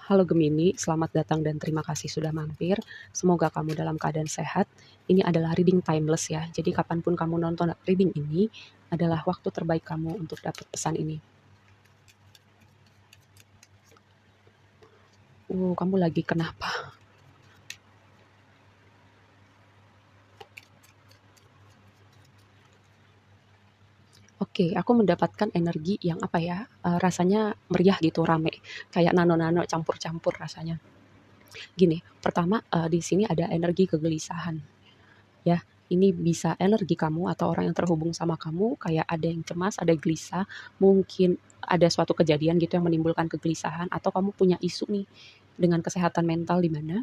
Halo Gemini, selamat datang dan terima kasih sudah mampir. Semoga kamu dalam keadaan sehat. Ini adalah reading timeless ya. Jadi kapanpun kamu nonton reading ini adalah waktu terbaik kamu untuk dapat pesan ini. Kamu lagi kenapa? Oke, aku mendapatkan energi yang apa ya? Rasanya meriah gitu, rame. Kayak nano-nano campur-campur rasanya. Gini, pertama di sini ada energi kegelisahan. Ya, ini bisa energi kamu atau orang yang terhubung sama kamu kayak ada yang cemas, ada gelisah, mungkin ada suatu kejadian gitu yang menimbulkan kegelisahan atau kamu punya isu nih dengan kesehatan mental di mana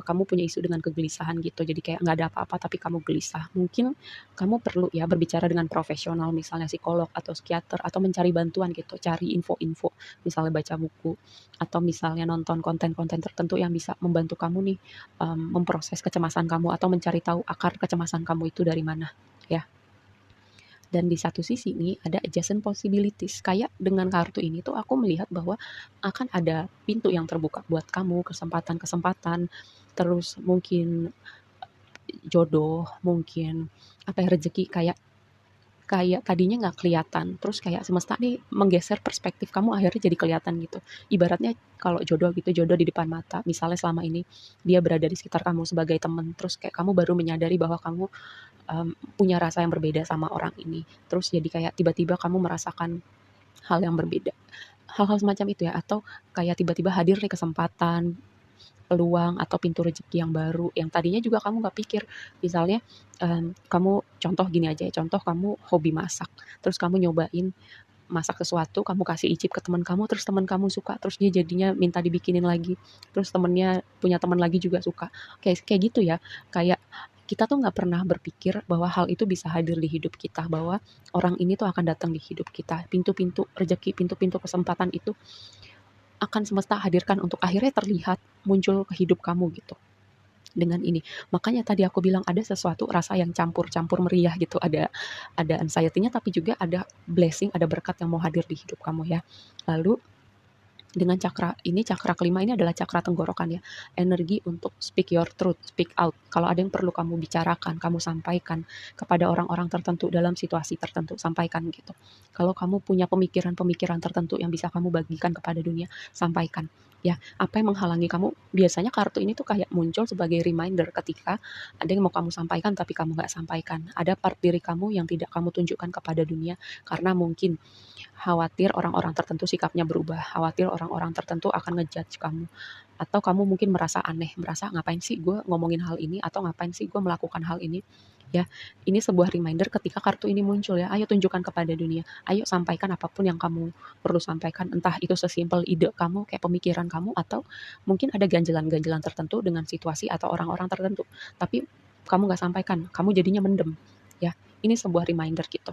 kamu punya isu dengan kegelisahan gitu. Jadi kayak nggak ada apa-apa tapi kamu gelisah. Mungkin kamu perlu ya berbicara dengan profesional, misalnya psikolog atau psikiater atau mencari bantuan gitu, cari info-info, misalnya baca buku atau misalnya nonton konten-konten tertentu yang bisa membantu kamu nih memproses kecemasan kamu atau mencari tahu akar kecemasan kamu itu dari mana ya. Dan di satu sisi nih ada adjacent possibilities. Kayak dengan kartu ini tuh aku melihat bahwa akan ada pintu yang terbuka buat kamu, kesempatan-kesempatan, terus mungkin jodoh, mungkin apa ya rezeki kayak kayak tadinya nggak kelihatan, terus kayak semesta nih menggeser perspektif kamu akhirnya jadi kelihatan gitu. Ibaratnya kalau jodoh gitu, jodoh di depan mata, misalnya selama ini dia berada di sekitar kamu sebagai teman, terus kayak kamu baru menyadari bahwa kamu punya rasa yang berbeda sama orang ini. Terus jadi kayak tiba-tiba kamu merasakan hal yang berbeda. Hal-hal semacam itu ya, atau kayak tiba-tiba hadir nih kesempatan, peluang, atau pintu rezeki yang baru, yang tadinya juga kamu nggak pikir. Misalnya, kamu contoh gini aja ya, contoh kamu hobi masak, terus kamu nyobain masak sesuatu, kamu kasih icip ke teman kamu, terus teman kamu suka, terus dia jadinya minta dibikinin lagi, terus temennya punya teman lagi juga suka. Kayak kayak gitu ya, kayak kita tuh nggak pernah berpikir bahwa hal itu bisa hadir di hidup kita, bahwa orang ini tuh akan datang di hidup kita. Pintu-pintu rezeki, pintu-pintu kesempatan itu akan semesta hadirkan untuk akhirnya terlihat muncul ke hidup kamu gitu dengan ini. Makanya tadi aku bilang ada sesuatu rasa yang campur-campur meriah gitu. Ada anxiety-nya tapi juga ada blessing, ada berkat yang mau hadir di hidup kamu ya. Lalu dengan cakra ini, cakra kelima ini adalah cakra tenggorokan ya. Energi untuk speak your truth, speak out. Kalau ada yang perlu kamu bicarakan, kamu sampaikan kepada orang-orang tertentu dalam situasi tertentu, sampaikan gitu. Kalau kamu punya pemikiran-pemikiran tertentu yang bisa kamu bagikan kepada dunia, sampaikan. Ya, apa yang menghalangi kamu? Biasanya kartu ini tuh kayak muncul sebagai reminder ketika ada yang mau kamu sampaikan tapi kamu nggak sampaikan. Ada part diri kamu yang tidak kamu tunjukkan kepada dunia karena mungkin khawatir orang-orang tertentu sikapnya berubah, khawatir orang-orang tertentu akan ngejudge kamu, atau kamu mungkin merasa aneh, merasa ngapain sih gue ngomongin hal ini, atau ngapain sih gue melakukan hal ini. Ya, ini sebuah reminder ketika kartu ini muncul ya, ayo tunjukkan kepada dunia, ayo sampaikan apapun yang kamu perlu sampaikan, entah itu sesimpel ide kamu, kayak pemikiran kamu, atau mungkin ada ganjelan-ganjelan tertentu dengan situasi atau orang-orang tertentu, tapi kamu nggak sampaikan, kamu jadinya mendem. Ya, ini sebuah reminder gitu.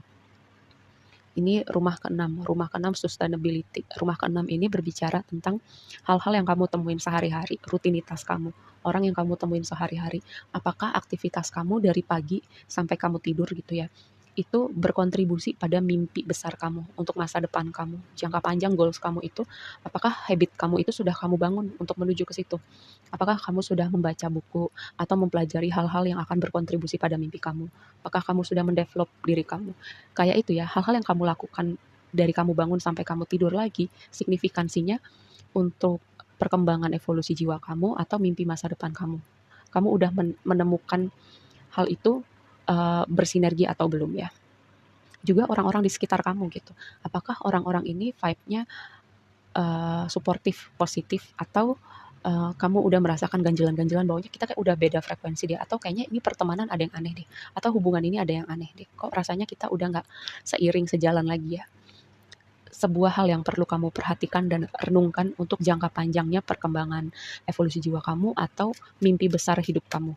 Ini rumah keenam. Rumah keenam sustainability. Rumah keenam ini berbicara tentang hal-hal yang kamu temuin sehari-hari, rutinitas kamu, orang yang kamu temuin sehari-hari. Apakah aktivitas kamu dari pagi sampai kamu tidur gitu ya, itu berkontribusi pada mimpi besar kamu untuk masa depan kamu, jangka panjang goals kamu itu, apakah habit kamu itu sudah kamu bangun untuk menuju ke situ? Apakah kamu sudah membaca buku atau mempelajari hal-hal yang akan berkontribusi pada mimpi kamu? Apakah kamu sudah mendevelop diri kamu? Kayak itu ya, hal-hal yang kamu lakukan dari kamu bangun sampai kamu tidur lagi, signifikansinya untuk perkembangan evolusi jiwa kamu atau mimpi masa depan kamu. Kamu udah menemukan hal itu bersinergi atau belum ya? Juga orang-orang di sekitar kamu gitu. Apakah orang-orang ini vibe-nya suportif, positif, atau kamu udah merasakan ganjelan-ganjelan bahwa kita kayak udah beda frekuensi deh, atau kayaknya ini pertemanan ada yang aneh deh, atau hubungan ini ada yang aneh deh, kok rasanya kita udah nggak seiring sejalan lagi ya. Sebuah hal yang perlu kamu perhatikan dan renungkan untuk jangka panjangnya perkembangan evolusi jiwa kamu atau mimpi besar hidup kamu.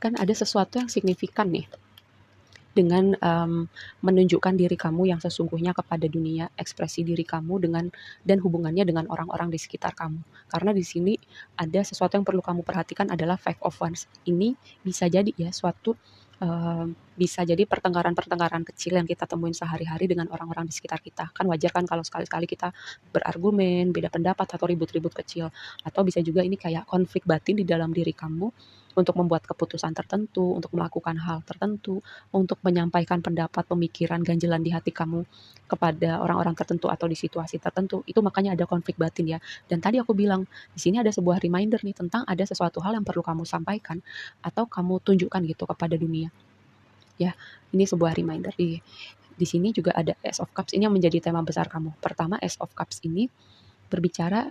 Kan ada sesuatu yang signifikan nih dengan menunjukkan diri kamu yang sesungguhnya kepada dunia, ekspresi diri kamu dan hubungannya dengan orang-orang di sekitar kamu. Karena di sini ada sesuatu yang perlu kamu perhatikan adalah five of wands. Ini bisa jadi ya bisa jadi pertengkaran-pertengkaran kecil yang kita temuin sehari-hari dengan orang-orang di sekitar kita. Kan wajar kan kalau sekali-sekali kita berargumen, beda pendapat atau ribut-ribut kecil. Atau bisa juga ini kayak konflik batin di dalam diri kamu untuk membuat keputusan tertentu, untuk melakukan hal tertentu, untuk menyampaikan pendapat, pemikiran, ganjelan di hati kamu kepada orang-orang tertentu atau di situasi tertentu. Itu makanya ada konflik batin ya. Dan tadi aku bilang, di sini ada sebuah reminder nih tentang ada sesuatu hal yang perlu kamu sampaikan atau kamu tunjukkan gitu kepada dunia. Ya, ini sebuah reminder. Di sini juga ada Ace of Cups, ini yang menjadi tema besar kamu. Pertama, Ace of Cups ini berbicara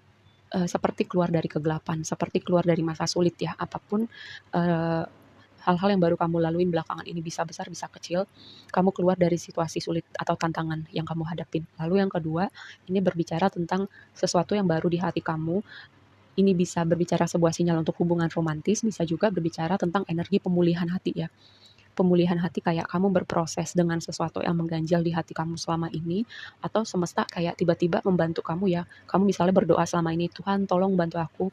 seperti keluar dari kegelapan, seperti keluar dari masa sulit ya. Apapun hal-hal yang baru kamu laluin belakangan ini, bisa besar bisa kecil, kamu keluar dari situasi sulit atau tantangan yang kamu hadapin. Lalu yang kedua, ini berbicara tentang sesuatu yang baru di hati kamu. Ini bisa berbicara sebuah sinyal untuk hubungan romantis, bisa juga berbicara tentang energi pemulihan hati ya. Pemulihan hati kayak kamu berproses dengan sesuatu yang mengganjal di hati kamu selama ini, atau semesta kayak tiba-tiba membantu kamu ya. Kamu misalnya berdoa selama ini, Tuhan tolong bantu aku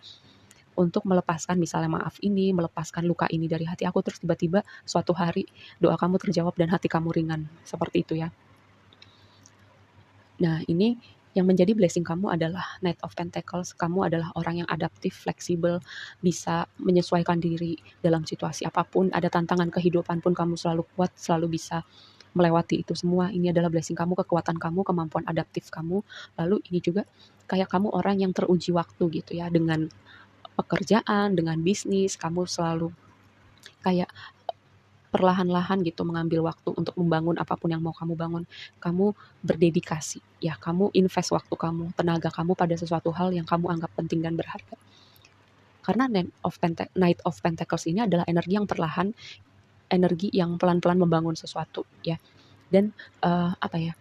untuk melepaskan misalnya maaf ini, melepaskan luka ini dari hati aku, terus tiba-tiba suatu hari doa kamu terjawab dan hati kamu ringan. Seperti itu ya. Nah, ini yang menjadi blessing kamu adalah Knight of Pentacles. Kamu adalah orang yang adaptif, fleksibel, bisa menyesuaikan diri dalam situasi apapun. Ada tantangan kehidupan pun kamu selalu kuat, selalu bisa melewati itu semua. Ini adalah blessing kamu, kekuatan kamu, kemampuan adaptif kamu. Lalu ini juga kayak kamu orang yang teruji waktu gitu ya, dengan pekerjaan, dengan bisnis, kamu selalu kayak perlahan-lahan gitu mengambil waktu untuk membangun apapun yang mau kamu bangun. Kamu berdedikasi, ya kamu invest waktu kamu, tenaga kamu pada sesuatu hal yang kamu anggap penting dan berharga. Karena Knight of Pentacles ini adalah energi yang perlahan, energi yang pelan-pelan membangun sesuatu ya. Dan apa ya,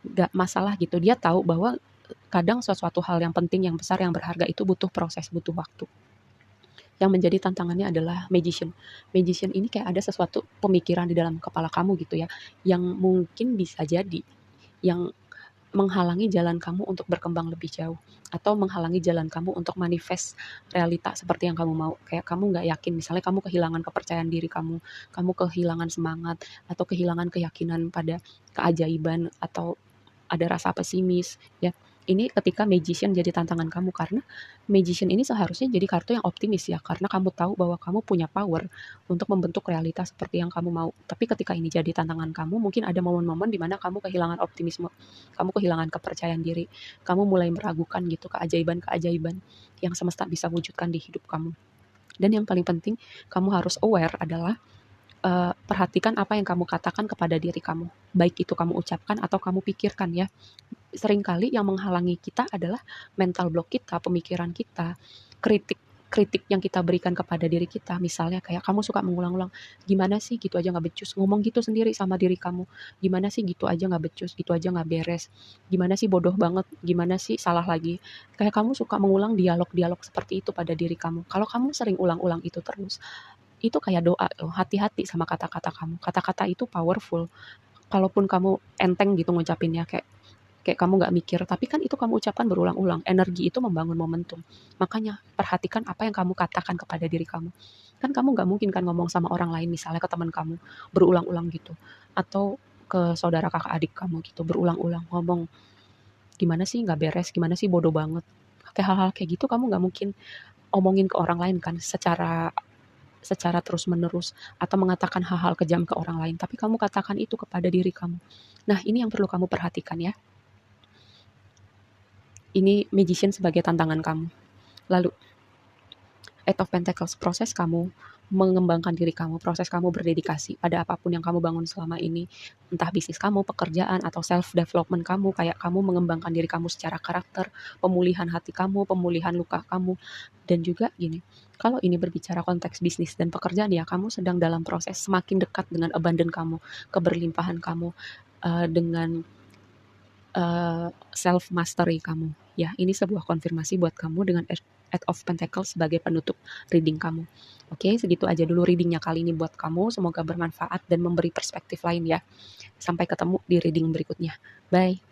gak masalah gitu. Dia tahu bahwa kadang sesuatu hal yang penting, yang besar, yang berharga itu butuh proses, butuh waktu. Yang menjadi tantangannya adalah magician. Magician ini kayak ada sesuatu pemikiran di dalam kepala kamu gitu ya, yang mungkin bisa jadi yang menghalangi jalan kamu untuk berkembang lebih jauh, atau menghalangi jalan kamu untuk manifest realita seperti yang kamu mau. Kayak kamu nggak yakin, misalnya kamu kehilangan kepercayaan diri kamu kehilangan semangat, atau kehilangan keyakinan pada keajaiban, atau ada rasa pesimis ya. Ini ketika magician jadi tantangan kamu, karena magician ini seharusnya jadi kartu yang optimis ya, karena kamu tahu bahwa kamu punya power untuk membentuk realitas seperti yang kamu mau. Tapi ketika ini jadi tantangan kamu, mungkin ada momen-momen di mana kamu kehilangan optimisme, kamu kehilangan kepercayaan diri, kamu mulai meragukan gitu keajaiban-keajaiban yang semesta bisa wujudkan di hidup kamu. Dan yang paling penting, kamu harus aware adalah perhatikan apa yang kamu katakan kepada diri kamu, baik itu kamu ucapkan atau kamu pikirkan ya. Seringkali yang menghalangi kita adalah mental block kita, pemikiran kita, kritik kritik yang kita berikan kepada diri kita. Misalnya kayak kamu suka mengulang-ulang, gimana sih gitu aja nggak becus, ngomong gitu sendiri sama diri kamu, gimana sih gitu aja nggak becus, gitu aja nggak beres, gimana sih bodoh banget, gimana sih salah lagi. Kayak kamu suka mengulang dialog-dialog seperti itu pada diri kamu. Kalau kamu sering ulang-ulang itu terus, itu kayak doa loh, hati-hati sama kata-kata kamu. Kata-kata itu powerful. Kalaupun kamu enteng gitu ngucapinnya, kayak kayak kamu nggak mikir, tapi kan itu kamu ucapkan berulang-ulang. Energi itu membangun momentum. Makanya perhatikan apa yang kamu katakan kepada diri kamu. Kan kamu nggak mungkin kan ngomong sama orang lain, misalnya ke teman kamu, berulang-ulang gitu. Atau ke saudara kakak adik kamu gitu, berulang-ulang ngomong, gimana sih nggak beres, gimana sih bodoh banget. Kayak hal-hal kayak gitu kamu nggak mungkin omongin ke orang lain kan, secara secara terus-menerus, atau mengatakan hal-hal kejam ke orang lain, tapi kamu katakan itu kepada diri kamu. Nah, ini yang perlu kamu perhatikan ya. Ini magician sebagai tantangan kamu. Lalu, Eight of Pentacles, proses kamu mengembangkan diri kamu, proses kamu berdedikasi pada apapun yang kamu bangun selama ini, entah bisnis kamu, pekerjaan, atau self development kamu, kayak kamu mengembangkan diri kamu secara karakter, pemulihan hati kamu, pemulihan luka kamu, dan juga gini, kalau ini berbicara konteks bisnis dan pekerjaan ya, kamu sedang dalam proses semakin dekat dengan abundant kamu, keberlimpahan kamu, dengan self mastery kamu ya. Ini sebuah konfirmasi buat kamu dengan Eight of Pentacles sebagai penutup reading kamu. Oke, segitu aja dulu readingnya kali ini buat kamu. Semoga bermanfaat dan memberi perspektif lain ya. Sampai ketemu di reading berikutnya. Bye.